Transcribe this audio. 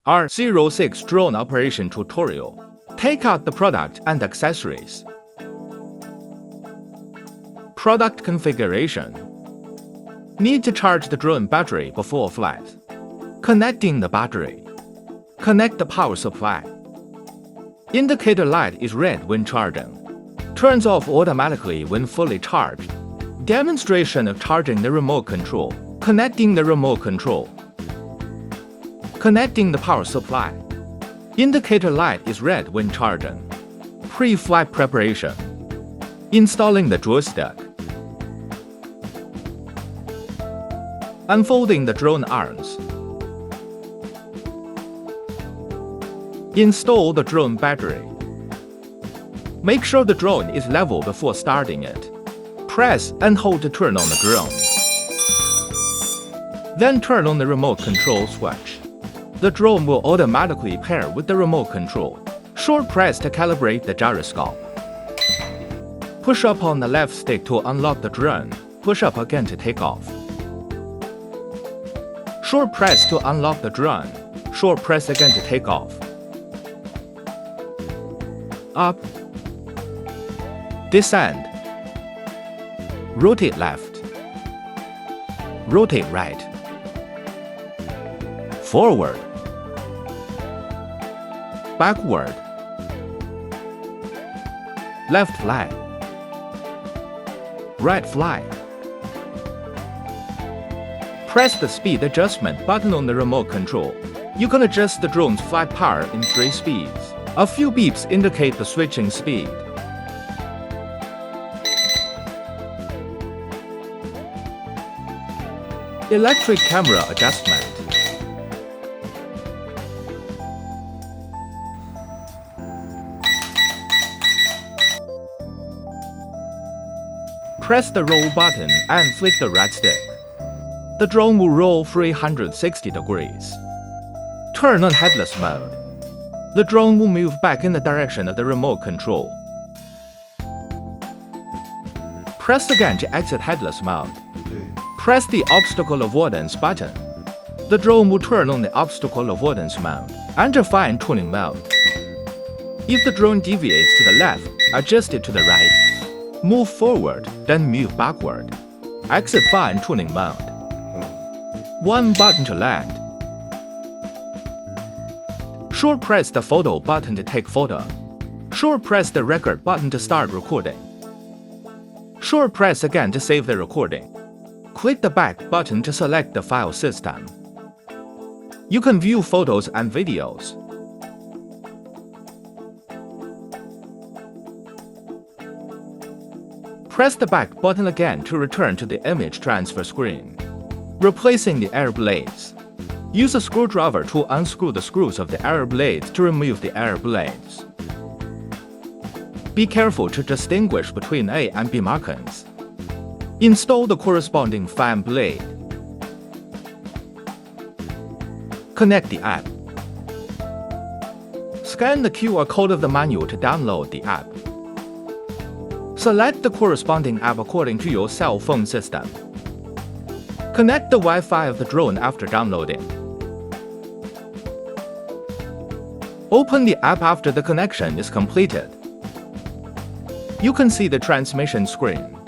R06 drone operation tutorial. Take out the product and accessories. Product configuration. Need to charge the drone battery before flight. Connecting the battery. Connect the power supply. Indicator light is red when charging. Turns off automatically when fully charged. Demonstration of charging the remote control. Connecting the remote control. Connecting the power supply. Indicator light is red when charging. Pre-flight preparation. Installing the joystick. Unfolding the drone arms. Install the drone battery. Make sure the drone is level before starting it. Press and hold to turn on the drone. Then turn on the remote control switch. The drone will automatically pair with the remote control. Short press to calibrate the gyroscope. Push up on the left stick to unlock the drone. Push up again to take off. Short press to unlock the drone. Short press again to take off. Up. Descend. Rotate left. Rotate right. Forward. Backward. Left fly. Right fly. Press the speed adjustment button on the remote control. You can adjust the drone's flight power in 3 speeds. A few beeps indicate the switching speed. Electric camera adjustment. Press the roll button and flick the right stick. The drone will roll 360 degrees. Turn on headless mode. The drone will move back in the direction of the remote control. Press again to exit headless mode. Press the obstacle avoidance button. The drone will turn on the obstacle avoidance mode. Enter fine-tuning mode. If the drone deviates to the left, adjust it to the right. Move forward, then move backward. Exit fine-tuning mode. 1 button to land. Short press the photo button to take photo. Short press the record button to start recording. Short press again to save the recording. Click the back button to select the file system. You can view photos and videos. Press the back button again to return to the image transfer screen. Replacing the air blades. Use a screwdriver to unscrew the screws of the air blades to remove the air blades. Be careful to distinguish between A and B markings. Install the corresponding fan blade. Connect the app. Scan the QR code of the manual to download the app. Select the corresponding app according to your cell phone system. Connect the Wi-Fi of the drone after downloading. Open the app after the connection is completed. You can see the transmission screen.